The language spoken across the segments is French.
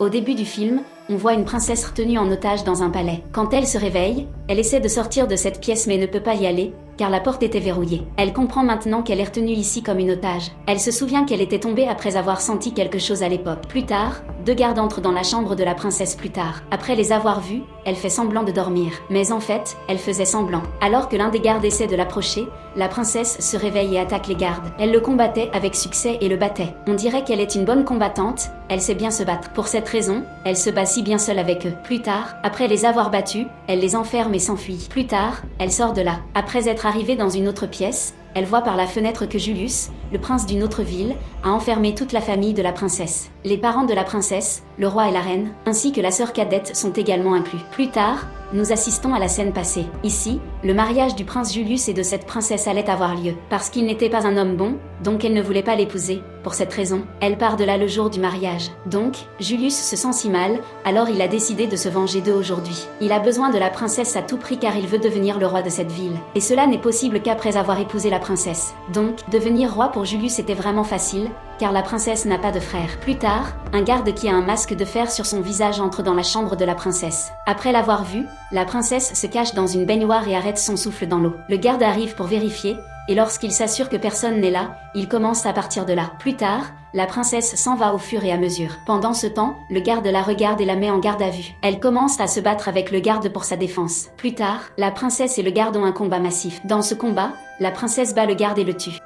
Au début du film, on voit une princesse retenue en otage dans un palais. Quand elle se réveille, elle essaie de sortir de cette pièce mais ne peut pas y aller, car la porte était verrouillée. Elle comprend maintenant qu'elle est retenue ici comme une otage. Elle se souvient qu'elle était tombée après avoir senti quelque chose à l'époque. Plus tard, deux gardes entrent dans la chambre de la princesse plus tard. Après les avoir vus, elle fait semblant de dormir. Mais en fait, elle faisait semblant. Alors que l'un des gardes essaie de l'approcher, la princesse se réveille et attaque les gardes. Elle le combattait avec succès et le battait. On dirait qu'elle est une bonne combattante, elle sait bien se battre. Pour cette raison, elle se bat si bien seule avec eux. Plus tard, après les avoir battus, elle les enferme et s'enfuit. Plus tard, elle sort de là. Après être arrivée dans une autre pièce, elle voit par la fenêtre que Julius, le prince d'une autre ville, a enfermé toute la famille de la princesse. Les parents de la princesse, le roi et la reine, ainsi que la sœur cadette sont également inclus. Plus tard, nous assistons à la scène passée. Ici, le mariage du prince Julius et de cette princesse allait avoir lieu. Parce qu'il n'était pas un homme bon, donc elle ne voulait pas l'épouser. Pour cette raison, elle part de là le jour du mariage. Donc, Julius se sent si mal, alors il a décidé de se venger d'eux aujourd'hui. Il a besoin de la princesse à tout prix car il veut devenir le roi de cette ville. Et cela n'est possible qu'après avoir épousé la princesse. Donc, devenir roi pour Julius était vraiment facile, car la princesse n'a pas de frère. Plus tard, un garde qui a un masque de fer sur son visage entre dans la chambre de la princesse. Après l'avoir vue, la princesse se cache dans une baignoire et arrête son souffle dans l'eau. Le garde arrive pour vérifier, et lorsqu'il s'assure que personne n'est là, il commence à partir de là. Plus tard, la princesse s'en va au fur et à mesure. Pendant ce temps, le garde la regarde et la met en garde à vue. Elle commence à se battre avec le garde pour sa défense. Plus tard, la princesse et le garde ont un combat massif. Dans ce combat, la princesse bat le garde et le tue.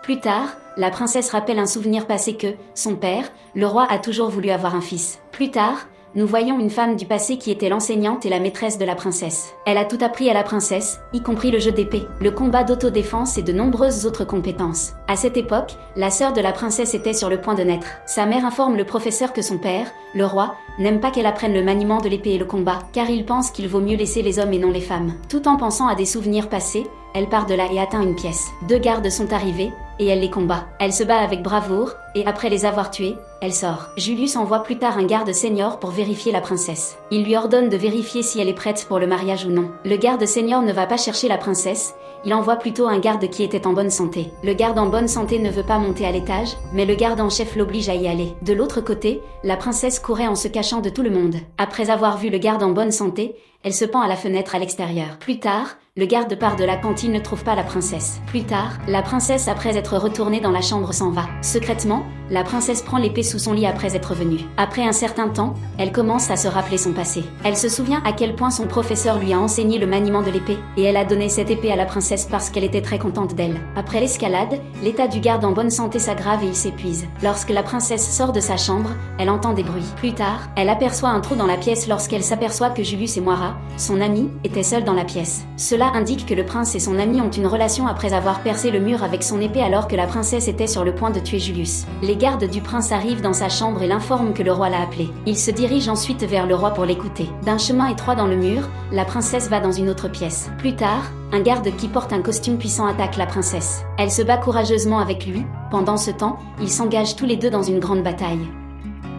Plus tard, la princesse rappelle un souvenir passé que, son père, le roi a toujours voulu avoir un fils. Plus tard, nous voyons une femme du passé qui était l'enseignante et la maîtresse de la princesse. Elle a tout appris à la princesse, y compris le jeu d'épée, le combat d'autodéfense et de nombreuses autres compétences. À cette époque, la sœur de la princesse était sur le point de naître. Sa mère informe le professeur que son père, le roi, n'aime pas qu'elle apprenne le maniement de l'épée et le combat, car il pense qu'il vaut mieux laisser les hommes et non les femmes. Tout en pensant à des souvenirs passés, elle part de là et atteint une pièce. Deux gardes sont arrivés, et elle les combat. Elle se bat avec bravoure, et après les avoir tués, elle sort. Julius envoie plus tard un garde senior pour vérifier la princesse. Il lui ordonne de vérifier si elle est prête pour le mariage ou non. Le garde senior ne va pas chercher la princesse, il envoie plutôt un garde qui était en bonne santé. Le garde en bonne santé ne veut pas monter à l'étage, mais le garde en chef l'oblige à y aller. De l'autre côté, la princesse courait en se cachant de tout le monde. Après avoir vu le garde en bonne santé, elle se pend à la fenêtre à l'extérieur. Plus tard, le garde part de là quand il ne trouve pas la princesse. Plus tard, la princesse après être retournée dans la chambre s'en va. Secrètement, la princesse prend l'épée sous son lit après être venue. Après un certain temps, elle commence à se rappeler son passé. Elle se souvient à quel point son professeur lui a enseigné le maniement de l'épée, et elle a donné cette épée à la princesse parce qu'elle était très contente d'elle. Après l'escalade, l'état du garde en bonne santé s'aggrave et il s'épuise. Lorsque la princesse sort de sa chambre, elle entend des bruits. Plus tard, elle aperçoit un trou dans la pièce lorsqu'elle s'aperçoit que Julius et Moira, son ami, étaient seuls dans la pièce. Cela indique que le prince et son ami ont une relation après avoir percé le mur avec son épée alors que la princesse était sur le point de tuer Julius. Les gardes du prince arrivent dans sa chambre et l'informent que le roi l'a appelé. Il se dirige ensuite vers le roi pour l'écouter. D'un chemin étroit dans le mur, la princesse va dans une autre pièce. Plus tard, un garde qui porte un costume puissant attaque la princesse. Elle se bat courageusement avec lui. Pendant ce temps, ils s'engagent tous les deux dans une grande bataille.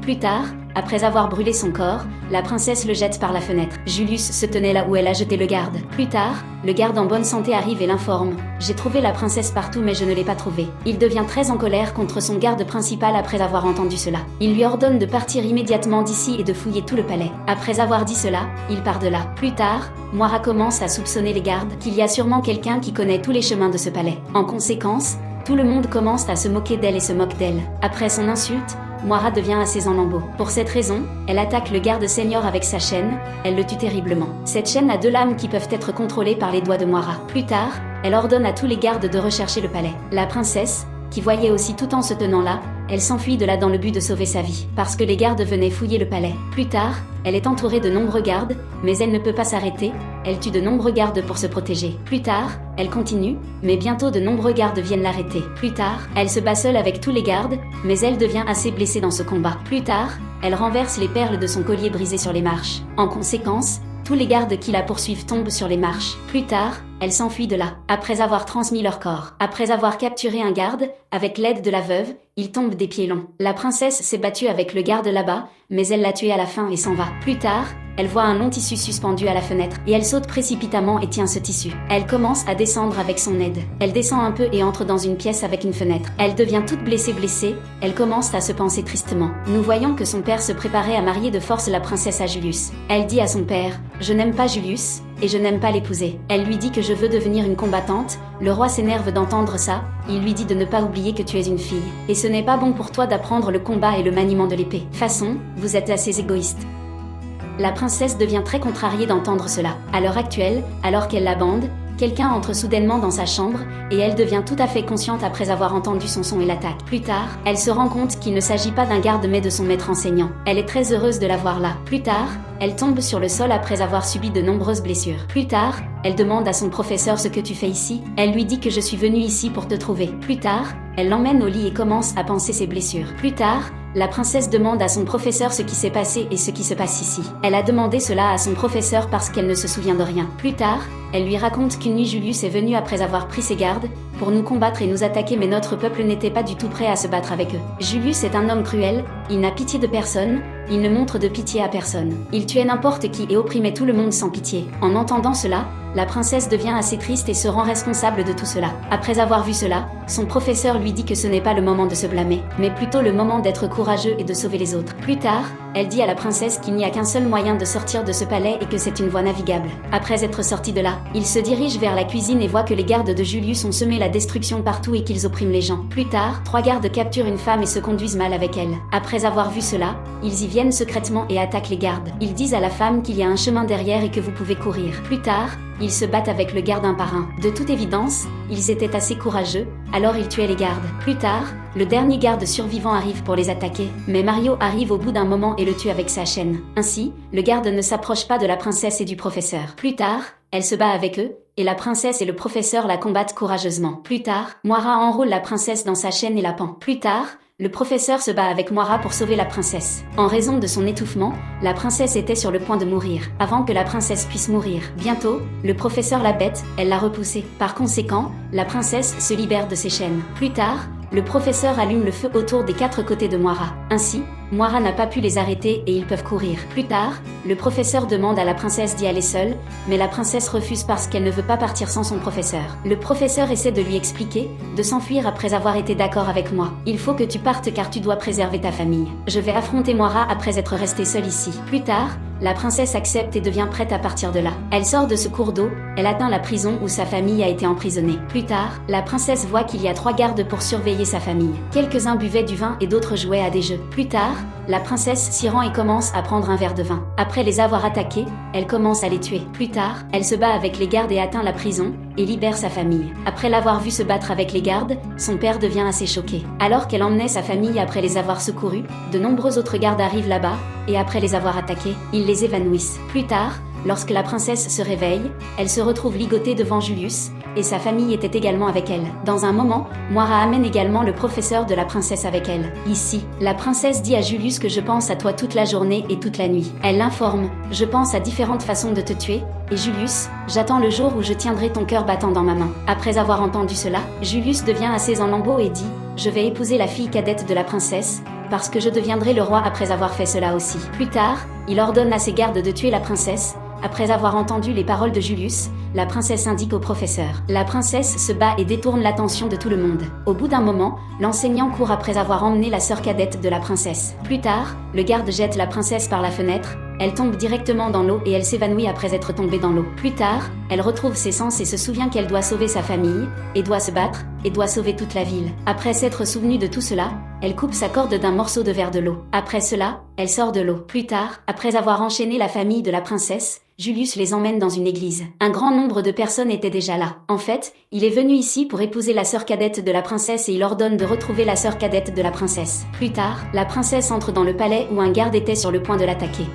Plus tard, après avoir brûlé son corps, la princesse le jette par la fenêtre. Julius se tenait là où elle a jeté le garde. Plus tard, le garde en bonne santé arrive et l'informe. J'ai trouvé la princesse partout mais je ne l'ai pas trouvée. Il devient très en colère contre son garde principal après avoir entendu cela. Il lui ordonne de partir immédiatement d'ici et de fouiller tout le palais. Après avoir dit cela, il part de là. Plus tard, Moira commence à soupçonner les gardes qu'il y a sûrement quelqu'un qui connaît tous les chemins de ce palais. En conséquence, tout le monde commence à se moquer d'elle et se moque d'elle. Après son insulte, Moira devient assez en lambeaux. Pour cette raison, elle attaque le garde senior avec sa chaîne, elle le tue terriblement. Cette chaîne a deux lames qui peuvent être contrôlées par les doigts de Moira. Plus tard, elle ordonne à tous les gardes de rechercher le palais. La princesse, qui voyait aussi tout en se tenant là, elle s'enfuit de là dans le but de sauver sa vie, parce que les gardes venaient fouiller le palais. Plus tard, elle est entourée de nombreux gardes, mais elle ne peut pas s'arrêter, elle tue de nombreux gardes pour se protéger. Plus tard, elle continue, mais bientôt de nombreux gardes viennent l'arrêter. Plus tard, elle se bat seule avec tous les gardes, mais elle devient assez blessée dans ce combat. Plus tard, elle renverse les perles de son collier brisé sur les marches. En conséquence, tous les gardes qui la poursuivent tombent sur les marches. Plus tard, elle s'enfuit de là, après avoir transmis leur corps. Après avoir capturé un garde, avec l'aide de la veuve, il tombe des pieds longs. La princesse s'est battue avec le garde là-bas, mais elle l'a tué à la fin et s'en va. Plus tard, elle voit un long tissu suspendu à la fenêtre, et elle saute précipitamment et tient ce tissu. Elle commence à descendre avec son aide. Elle descend un peu et entre dans une pièce avec une fenêtre. Elle devient toute blessée, elle commence à se penser tristement. Nous voyons que son père se préparait à marier de force la princesse à Julius. Elle dit à son père, « Je n'aime pas Julius, et je n'aime pas l'épouser. » Elle lui dit que je veux devenir une combattante. Le roi s'énerve d'entendre ça, il lui dit de ne pas oublier que tu es une fille. Et ce n'est pas bon pour toi d'apprendre le combat et le maniement de l'épée. Façon, vous êtes assez égoïste. La princesse devient très contrariée d'entendre cela. À l'heure actuelle, alors qu'elle la bande, quelqu'un entre soudainement dans sa chambre, et elle devient tout à fait consciente après avoir entendu son son et l'attaque. Plus tard, elle se rend compte qu'il ne s'agit pas d'un garde mais de son maître enseignant. Elle est très heureuse de la voir là. Plus tard, elle tombe sur le sol après avoir subi de nombreuses blessures. Plus tard, elle demande à son professeur ce que tu fais ici. Elle lui dit que je suis venue ici pour te trouver. Plus tard, elle l'emmène au lit et commence à panser ses blessures. Plus tard, la princesse demande à son professeur ce qui s'est passé et ce qui se passe ici. Elle a demandé cela à son professeur parce qu'elle ne se souvient de rien. Plus tard, elle lui raconte qu'une nuit Julius est venu après avoir pris ses gardes pour nous combattre et nous attaquer mais notre peuple n'était pas du tout prêt à se battre avec eux. Julius est un homme cruel, il n'a pitié de personne, il ne montre de pitié à personne. Il tuait n'importe qui et opprimait tout le monde sans pitié. En entendant cela, la princesse devient assez triste et se rend responsable de tout cela. Après avoir vu cela, son professeur lui dit que ce n'est pas le moment de se blâmer, mais plutôt le moment d'être courageux et de sauver les autres. Plus tard, elle dit à la princesse qu'il n'y a qu'un seul moyen de sortir de ce palais et que c'est une voie navigable. Après être sorti de là, il se dirige vers la cuisine et voit que les gardes de Julius ont semé la destruction partout et qu'ils oppriment les gens. Plus tard, 3 gardes capturent une femme et se conduisent mal avec elle. Après avoir vu cela, ils y viennent secrètement et attaquent les gardes. Ils disent à la femme qu'il y a un chemin derrière et que vous pouvez courir. Plus tard, ils se battent avec le garde un par un. De toute évidence, ils étaient assez courageux, alors ils tuaient les gardes. Plus tard, le dernier garde survivant arrive pour les attaquer, mais Mario arrive au bout d'un moment et le tue avec sa chaîne. Ainsi, le garde ne s'approche pas de la princesse et du professeur. Plus tard, elle se bat avec eux, et la princesse et le professeur la combattent courageusement. Plus tard, Moira enrôle la princesse dans sa chaîne et la pend. Plus tard, le professeur se bat avec Moira pour sauver la princesse. En raison de son étouffement, la princesse était sur le point de mourir, avant que la princesse puisse mourir. Bientôt, le professeur la bête, elle l'a repoussée. Par conséquent, la princesse se libère de ses chaînes. Plus tard, le professeur allume le feu autour des 4 côtés de Moira. Ainsi, Moira n'a pas pu les arrêter et ils peuvent courir. Plus tard, le professeur demande à la princesse d'y aller seule, mais la princesse refuse parce qu'elle ne veut pas partir sans son professeur. Le professeur essaie de lui expliquer, de s'enfuir après avoir été d'accord avec moi. Il faut que tu partes car tu dois préserver ta famille. Je vais affronter Moira après être restée seule ici. Plus tard, la princesse accepte et devient prête à partir de là. Elle sort de ce cours d'eau, elle atteint la prison où sa famille a été emprisonnée. Plus tard, la princesse voit qu'il y a 3 gardes pour surveiller sa famille. Quelques-uns buvaient du vin et d'autres jouaient à des jeux. Plus tard, la princesse s'y rend et commence à prendre un verre de vin. Après les avoir attaqués, elle commence à les tuer. Plus tard, elle se bat avec les gardes et atteint la prison, et libère sa famille. Après l'avoir vu se battre avec les gardes, son père devient assez choqué. Alors qu'elle emmenait sa famille après les avoir secourus, de nombreux autres gardes arrivent là-bas, et après les avoir attaqués, ils les évanouissent. Plus tard, lorsque la princesse se réveille, elle se retrouve ligotée devant Julius, et sa famille était également avec elle. Dans un moment, Moira amène également le professeur de la princesse avec elle. Ici, la princesse dit à Julius que je pense à toi toute la journée et toute la nuit. Elle l'informe, je pense à différentes façons de te tuer, et Julius, j'attends le jour où je tiendrai ton cœur battant dans ma main. Après avoir entendu cela, Julius devient assez en lambeaux et dit, je vais épouser la fille cadette de la princesse, parce que je deviendrai le roi après avoir fait cela aussi. Plus tard, il ordonne à ses gardes de tuer la princesse. Après avoir entendu les paroles de Julius, la princesse indique au professeur. La princesse se bat et détourne l'attention de tout le monde. Au bout d'un moment, l'enseignant court après avoir emmené la sœur cadette de la princesse. Plus tard, le garde jette la princesse par la fenêtre. Elle tombe directement dans l'eau et elle s'évanouit après être tombée dans l'eau. Plus tard, elle retrouve ses sens et se souvient qu'elle doit sauver sa famille, et doit se battre, et doit sauver toute la ville. Après s'être souvenue de tout cela, elle coupe sa corde d'un morceau de verre de l'eau. Après cela, elle sort de l'eau. Plus tard, après avoir enchaîné la famille de la princesse, Julius les emmène dans une église. Un grand nombre de personnes étaient déjà là. En fait, il est venu ici pour épouser la sœur cadette de la princesse et il ordonne de retrouver la sœur cadette de la princesse. Plus tard, la princesse entre dans le palais où un garde était sur le point de l'attaquer.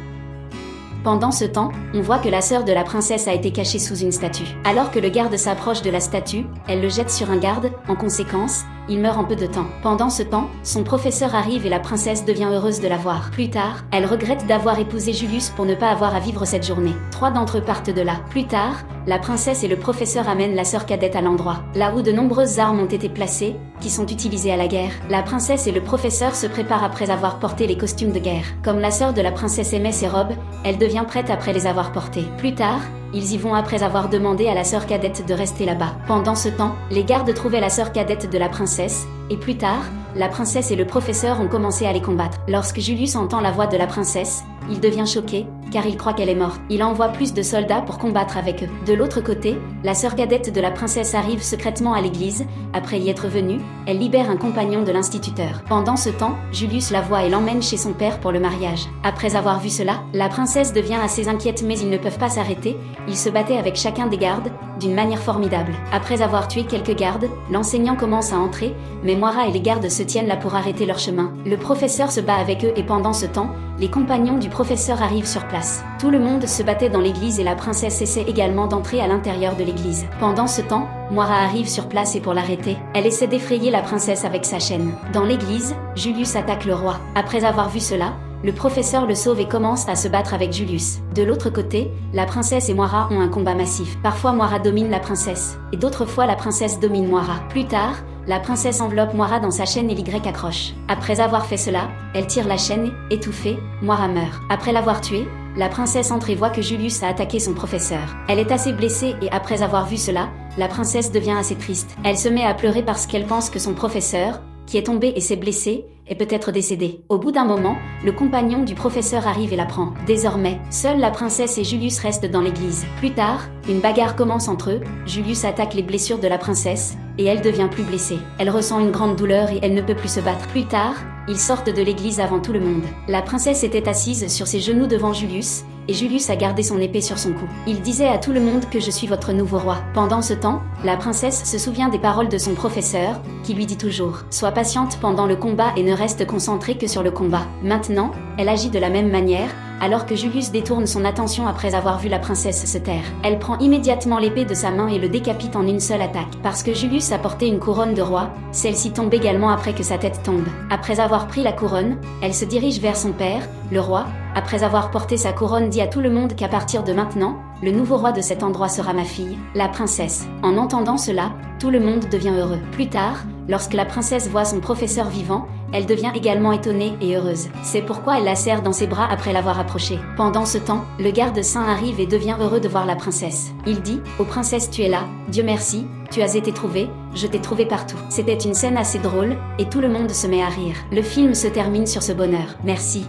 Pendant ce temps, on voit que la sœur de la princesse a été cachée sous une statue. Alors que le garde s'approche de la statue, elle le jette sur un garde. En conséquence, il meurt en peu de temps. Pendant ce temps, son professeur arrive et la princesse devient heureuse de la voir. Plus tard, elle regrette d'avoir épousé Julius pour ne pas avoir à vivre cette journée. 3 d'entre eux partent de là. Plus tard, la princesse et le professeur amènent la sœur cadette à l'endroit, là où de nombreuses armes ont été placées, qui sont utilisées à la guerre. La princesse et le professeur se préparent après avoir porté les costumes de guerre. Comme la sœur de la princesse aimait ses robes, elle devient prête après les avoir portées. Plus tard, ils y vont après avoir demandé à la sœur cadette de rester là-bas. Pendant ce temps, les gardes trouvaient la sœur cadette de la princesse, et plus tard, la princesse et le professeur ont commencé à les combattre. Lorsque Julius entend la voix de la princesse, il devient choqué, car il croit qu'elle est morte. Il envoie plus de soldats pour combattre avec eux. De l'autre côté, la sœur cadette de la princesse arrive secrètement à l'église. Après y être venue, elle libère un compagnon de l'instituteur. Pendant ce temps, Julius la voit et l'emmène chez son père pour le mariage. Après avoir vu cela, la princesse devient assez inquiète mais ils ne peuvent pas s'arrêter. Ils se battaient avec chacun des gardes, d'une manière formidable. Après avoir tué quelques gardes, l'enseignant commence à entrer, mais Moira et les gardes se tiennent là pour arrêter leur chemin. Le professeur se bat avec eux et pendant ce temps, les compagnons du professeur arrivent sur place. Tout le monde se battait dans l'église et la princesse essaie également d'entrer à l'intérieur de l'église. Pendant ce temps, Moira arrive sur place et pour l'arrêter, elle essaie d'effrayer la princesse avec sa chaîne. Dans l'église, Julius attaque le roi. Après avoir vu cela, le professeur le sauve et commence à se battre avec Julius. De l'autre côté, la princesse et Moira ont un combat massif. Parfois Moira domine la princesse, et d'autres fois la princesse domine Moira. Plus tard, la princesse enveloppe Moira dans sa chaîne et l'Y accroche. Après avoir fait cela, elle tire la chaîne, étouffée, Moira meurt. Après l'avoir tuée, la princesse entre et voit que Julius a attaqué son professeur. Elle est assez blessée et après avoir vu cela, la princesse devient assez triste. Elle se met à pleurer parce qu'elle pense que son professeur, qui est tombé et s'est blessé, est peut-être décédé. Au bout d'un moment, le compagnon du professeur arrive et la prend. Désormais, seule la princesse et Julius restent dans l'église. Plus tard, une bagarre commence entre eux, Julius attaque les blessures de la princesse, et elle devient plus blessée. Elle ressent une grande douleur et elle ne peut plus se battre. Plus tard, ils sortent de l'église avant tout le monde. La princesse était assise sur ses genoux devant Julius, et Julius a gardé son épée sur son cou. Il disait à tout le monde que je suis votre nouveau roi. Pendant ce temps, la princesse se souvient des paroles de son professeur, qui lui dit toujours « Sois patiente pendant le combat et ne reste concentrée que sur le combat ». Maintenant, elle agit de la même manière, alors que Julius détourne son attention après avoir vu la princesse se taire. Elle prend immédiatement l'épée de sa main et le décapite en une seule attaque. Parce que Julius a porté une couronne de roi, celle-ci tombe également après que sa tête tombe. Après avoir pris la couronne, elle se dirige vers son père, le roi. Après avoir porté sa couronne, dit à tout le monde qu'à partir de maintenant, le nouveau roi de cet endroit sera ma fille, la princesse. En entendant cela, tout le monde devient heureux. Plus tard, lorsque la princesse voit son professeur vivant, elle devient également étonnée et heureuse. C'est pourquoi elle la serre dans ses bras après l'avoir approchée. Pendant ce temps, le garde saint arrive et devient heureux de voir la princesse. Il dit « Oh princesse, tu es là, Dieu merci, tu as été trouvée, je t'ai trouvée partout ». C'était une scène assez drôle, et tout le monde se met à rire. Le film se termine sur ce bonheur. Merci.